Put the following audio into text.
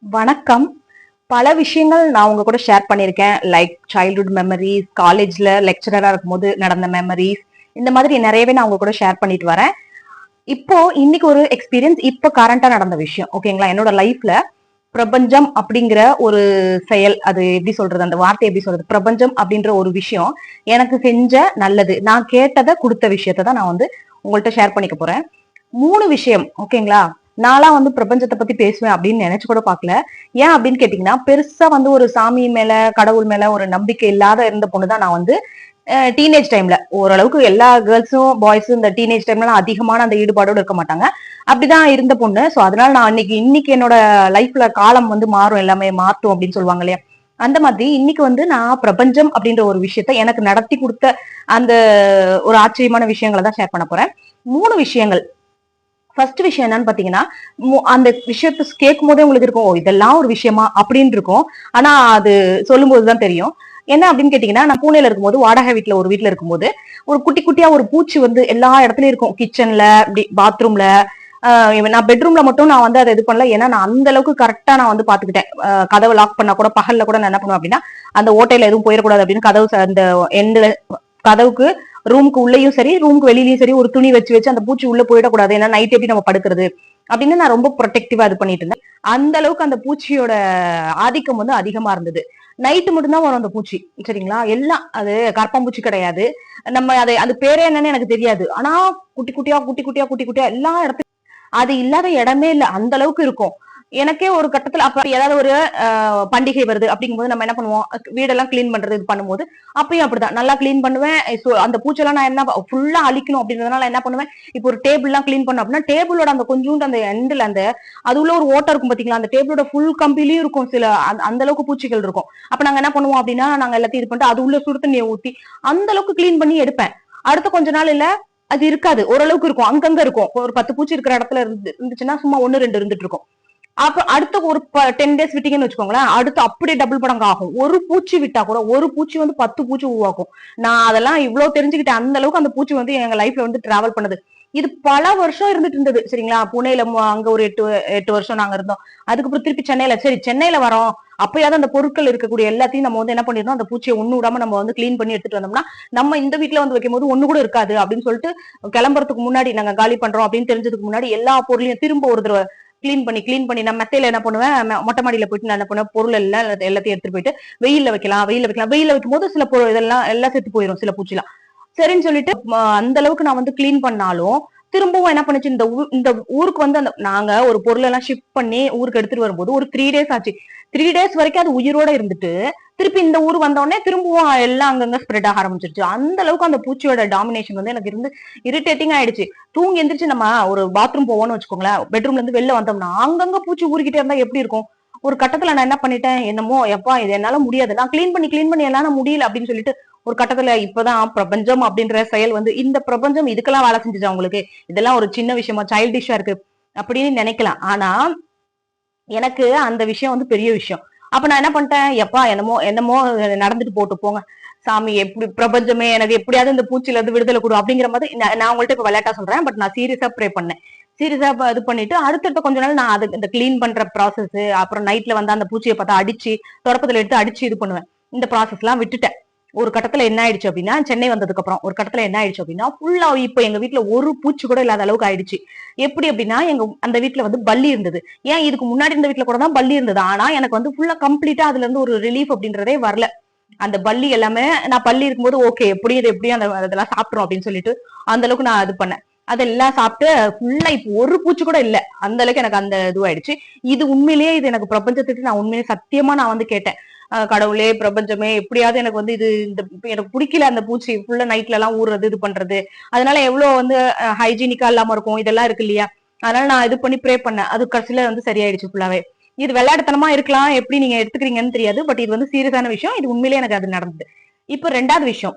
வணக்கம். பல விஷயங்கள் நான் உங்க கூட ஷேர் பண்ணியிருக்கேன். லைக் சைல்ட்ஹுட் மெமரிஸ், காலேஜ்ல லெக்சரரா இருக்கும்போது நடந்த மெமரிஸ், இந்த மாதிரி நிறையவே நான் உங்க கூட ஷேர் பண்ணிட்டு வரேன். இப்போ இன்னைக்கு ஒரு எக்ஸ்பீரியன்ஸ், இப்போ கரண்டா நடந்த விஷயம். ஓகேங்களா? என்னோட லைஃப்ல பிரபஞ்சம் அப்படிங்கிற ஒரு செயல், அது எப்படி சொல்றது, அந்த வார்த்தை எப்படி சொல்றது, பிரபஞ்சம் அப்படின்ற ஒரு விஷயம் எனக்கு செஞ்ச நல்லது, நான் கேட்டதை கொடுத்த விஷயத்தை தான் நான் வந்து உங்கள்கிட்ட ஷேர் பண்ணிக்க போறேன். 3 விஷயம். ஓகேங்களா? நான்லாம் வந்து பிரபஞ்சத்தை பத்தி பேசுவேன் அப்படின்னு நினைச்சு கூட பார்க்கல. ஏன் அப்படின்னு கேட்டீங்கன்னா, பெருசா வந்து ஒரு சாமி மேல, கடவுள் மேல ஒரு நம்பிக்கை இல்லாத இருந்த பொண்ணுதான் நான் வந்து. டீனேஜ் டைம்ல ஓரளவுக்கு எல்லா கேர்ள்ஸும் பாய்ஸும் இந்த டீனேஜ் டைம்ல அதிகமான அந்த ஈடுபாடோடு இருக்க மாட்டாங்க. அப்படிதான் இருந்த பொண்ணு. சோ அதனால நான் இன்னைக்கு என்னோட லைஃப்ல காலம் வந்து மாறும், எல்லாமே மாற்றும் அப்படின்னு சொல்லுவாங்க இல்லையா? அந்த மாதிரி இன்னைக்கு வந்து நான் பிரபஞ்சம் அப்படின்ற ஒரு விஷயத்த எனக்கு நடத்தி கொடுத்த அந்த ஒரு ஆச்சரியமான விஷயங்களை தான் ஷேர் பண்ண போறேன். 3 விஷயங்கள். ஃபர்ஸ்ட் விஷயம் என்னன்னு பாத்தீங்கன்னா, அந்த விஷயத்த கேட்கும் போதே உங்களுக்கு இருக்கும், ஓ இதெல்லாம் ஒரு விஷயமா அப்படின்னு இருக்கும். ஆனா அது சொல்லும் போதுதான் தெரியும். என்ன அப்படின்னு கேட்டீங்கன்னா, நான் பூனேல இருக்கும்போது, வாடகை வீட்டுல ஒரு வீட்டுல இருக்கும்போது, ஒரு குட்டி குட்டியா ஒரு பூச்சி வந்து எல்லா இடத்துலயும் இருக்கும். கிச்சன்ல, இப்படி பாத்ரூம்ல, நான் பெட்ரூம்ல மட்டும் நான் வந்து அதை இது பண்ணல. ஏன்னா நான் அந்த அளவுக்கு கரெக்டா நான் வந்து பாத்துக்கிட்டேன். கதவை லாக் பண்ணா கூட, பகல்ல கூட நான் என்ன பண்ணுவேன் அப்படின்னா, அந்த ஓட்டையில எதுவும் போயிடக்கூடாது அப்படின்னு கதவு அந்த எண்ட்ல, கதவுக்கு ரூமுக்கு உள்ளேயும் சரி, ரூமுக்கு வெளியிலயும் சரி, ஒரு துணி வச்சு வச்சு அந்த பூச்சி உள்ள போயிடக்கூடாது. ஏன்னா நைட் எப்படி நம்ம படுக்கிறது அப்படின்னு நான் ரொம்ப ப்ரொடெக்டிவா இது பண்ணிட்டு இருந்தேன். அந்த அளவுக்கு அந்த பூச்சியோட ஆதிக்கம் வந்து அதிகமா இருந்தது. நைட்டு மட்டும்தான் வரும் அந்த பூச்சி. சரிங்களா? எல்லாம் அது கரப்பாம்பூச்சி கிடையாது. நம்ம அதை, அது பேரே என்னன்னு எனக்கு தெரியாது. ஆனா குட்டி குட்டியா குட்டி குட்டியா குட்டி குட்டியா எல்லா இடத்துலயும், அது இல்லாத இடமே இல்ல. அந்த அளவுக்கு இருக்கும். எனக்கே ஒரு கட்டத்துல, அப்ப ஏதாவது ஒரு பண்டிகை வருது அப்படிங்கும்போது நம்ம என்ன பண்ணுவோம், வீடெல்லாம் கிளீன் பண்றது இது பண்ணும்போது அப்பயும் அப்படிதான் நல்லா கிளீன் பண்ணுவேன். அந்த பூச்செல்லாம் நான் என்ன ஃபுல்லா அழிக்கணும் அப்படின்றதுனால என்ன பண்ணுவேன், இப்போ ஒரு டேபிள் எல்லாம் கிளீன் பண்ணோம் அப்படின்னா, டேபிளோட அந்த கொஞ்சோண்டு அந்த எண்ட்ல அந்த, அது உள்ள ஒரு ஓட்டை இருக்கும் பாத்தீங்களா, அந்த டேபிளோட ஃபுல் கம்பிலயும் இருக்கும் சில, அந்த அளவுக்கு பூச்சிகள் இருக்கும். அப்ப நாங்க என்ன பண்ணுவோம் அப்படின்னா, நாங்க எல்லாத்தையும் இது பண்ணிட்டு அது உள்ள சுடு தண்ணியை ஊத்தி அந்த அளவுக்கு கிளீன் பண்ணி எடுப்பேன். அடுத்த கொஞ்ச நாள் இல்ல, அது இருக்காது, ஓரளவுக்கு இருக்கும், அங்கங்க இருக்கும். ஒரு 10 பூச்சி இருக்கிற இடத்துல இருந்துச்சுன்னா சும்மா 1 2 இருந்துட்டு இருக்கும். அப்ப அடுத்த ஒரு 10 டேஸ் விட்டீங்கன்னு வச்சுக்கோங்களேன், அடுத்து அப்படியே டபுள் மடங்கு ஆகும். ஒரு பூச்சி விட்டா கூட, ஒரு பூச்சி வந்து 10 பூச்சி உருவாக்கும். நான் அதெல்லாம் இவ்வளவு தெரிஞ்சுக்கிட்டேன். அந்த அளவுக்கு அந்த பூச்சி வந்து எங்க லைஃப்ல வந்து டிராவல் பண்ணுது. இது பல வருஷம் இருந்துட்டு இருந்தது. சரிங்களா? புனேல அங்க ஒரு 8 வருஷம் நாங்க இருந்தோம். அதுக்கப்புறம் திருப்பி சென்னையில, சரி சென்னையில வரோம், அப்பயாவது அந்த பொருட்கள் இருக்கக்கூடிய எல்லாத்தையும் நம்ம வந்து என்ன பண்ணிருந்தோம், அந்த பூச்சியை ஒண்ணு விடாம நம்ம வந்து கிளீன் பண்ணி எடுத்துட்டு வந்தோம்னா, நம்ம இந்த வீட்டுல வந்து வைக்கும் போது ஒண்ணு கூட இருக்காது அப்படின்னு சொல்லிட்டு, கிளம்புறதுக்கு முன்னாடி, நாங்க காலி பண்றோம் அப்படின்னு தெரிஞ்சதுக்கு முன்னாடி எல்லா பொருளையும் திரும்ப ஒரு தடவை கிளீன் பண்ணி நான் மெத்தையில என்ன பண்ணுவேன், மொட்டை மாடியில போயிட்டு நான் என்ன பண்ணுவேன், பொருள் எல்லாம் எல்லாத்தையும் எடுத்துட்டு போயிட்டு வெயில்ல வைக்கும் போது சில பொருள் இதெல்லாம் எல்லாம் செத்து போயிடும், சில பூச்சிலாம். சரின்னு சொல்லிட்டு அந்த அளவுக்கு நான் வந்து கிளீன் பண்ணாலும் திரும்பவும் என்ன பண்ணுச்சு, இந்த ஊருக்கு வந்து அந்த நாங்க ஒரு பொருள் எல்லாம் ஷிஃப்ட் பண்ணி ஊருக்கு எடுத்துட்டு வரும்போது ஒரு 3 டேஸ் ஆச்சு. 3 டேஸ் வரைக்கும் அது உயிரோட இருந்துட்டு, திருப்பி இந்த ஊர் வந்த உடனே திரும்பவும் எல்லாம் அங்கங்க ஸ்ப்ரெட் ஆக ஆரம்பிச்சிருச்சு. அந்த அளவுக்கு அந்த பூச்சியோட டாமினேஷன் வந்து எனக்கு இருந்து இரிட்டேட்டிங் ஆயிடுச்சு. தூங்கி எந்திரிச்சு நம்ம ஒரு பாத்ரூம் போவோம்னு வச்சுக்கோங்களேன், பெட்ரூம்ல இருந்து வெளில வந்தோம்னா அங்கங்க பூச்சி ஊறிக்கிட்டே இருந்தா எப்படி இருக்கும்? ஒரு கட்டத்துல நான் என்ன பண்ணிட்டேன், என்னமோ எப்பா இது என்னால முடியாது, நான் கிளீன் பண்ணி என்னால முடியல அப்படின்னு சொல்லிட்டு ஒரு கட்டத்துல, இப்பதான் பிரபஞ்சம் அப்படின்ற செயல் வந்து, இந்த பிரபஞ்சம் இதுக்கெல்லாம் வேலை செஞ்சுச்சா உங்களுக்கு, இதெல்லாம் ஒரு சின்ன விஷயமா, சைல்டிஷா இருக்கு அப்படின்னு நினைக்கலாம். ஆனா எனக்கு அந்த விஷயம் வந்து பெரிய விஷயம். அப்ப நான் என்ன பண்ணிட்டேன், எப்பா என்னமோ என்னமோ நடந்துட்டு போட்டு போங்க, சாமி எப்படி பிரபஞ்சமே எனக்கு எப்படியாவது இந்த பூச்சில இருந்து விடுதலை கொடு அப்படிங்கிற மாதிரி நான் உங்கள்ட்ட இப்ப விளையாட்டா சொல்றேன். பட் நான் சீரியஸா ப்ரே பண்ணேன். சீரியஸா இது பண்ணிட்டு அடுத்தடுத்த கொஞ்ச நாள் நான் அது இந்த கிளீன் பண்ற ப்ராசஸ், அப்புறம் நைட்ல வந்து அந்த பூச்சியை பார்த்தா அடிச்சு, தொடப்பத்துல எடுத்து அடிச்சு இது பண்ணுவேன். இந்த ப்ராசஸ் எல்லாம் விட்டுட்டேன். ஒரு கட்டத்துல என்ன ஆயிடுச்சு அப்படின்னா, சென்னை வந்ததுக்கு அப்புறம் ஒரு கட்டத்துல என்ன ஆயிடுச்சு அப்படின்னா, ஃபுல்லா இப்ப எங்க வீட்டுல ஒரு பூச்சி கூட இல்லாத அளவுக்கு ஆயிடுச்சு. எப்படி அப்படின்னா, எங்க அந்த வீட்டுல வந்து பல்லி இருந்தது. ஏன் இதுக்கு முன்னாடி இருந்த வீட்டுல கூட தான் பல்லி இருந்தது. ஆனா எனக்கு வந்து ஃபுல்லா கம்ப்ளீட்டா அதுல இருந்து ஒரு ரிலீஃப் அப்படின்றதே வரல. அந்த பல்லி எல்லாமே, நான் பல்லி இருக்கும்போது ஓகே எப்படியும் அந்த அதெல்லாம் சாப்பிட்றோம் அப்படின்னு சொல்லிட்டு அந்த அளவுக்கு நான் இது பண்ணேன். அதெல்லாம் சாப்பிட்டு ஃபுல்லா இப்ப ஒரு பூச்சி கூட இல்ல. அந்த அளவுக்கு எனக்கு அந்த இதுவாயிடுச்சு. இது உண்மையிலேயே இது எனக்கு பிரபஞ்சத்துக்கு நான் உண்மையிலேயே சத்தியமா நான் வந்து கேட்டேன். கடவுளே பிரபஞ்சமே எப்படியாவது எனக்கு வந்து இது, இந்த எனக்கு பிடிக்கல அந்த பூச்சி ஃபுல்லா நைட்ல எல்லாம் ஊறுறது இது பண்றது. அதனால எவ்வளவு வந்து ஹைஜீனிக்கா இல்லாம இருக்கும், இதெல்லாம் இருக்கு இல்லையா? அதனால நான் இது பண்ணி ப்ரே பண்ணேன். அது கடைசியில வந்து சரியாயிடுச்சு ஃபுல்லாவே. இது விளையாட்டுத்தனமா இருக்கலாம், எப்படி நீங்க எடுத்துக்கிறீங்கன்னு தெரியாது. பட் இது வந்து சீரியஸான விஷயம். இது உண்மையிலேயே எனக்கு அது நடந்தது. இப்ப 2வது விஷயம்,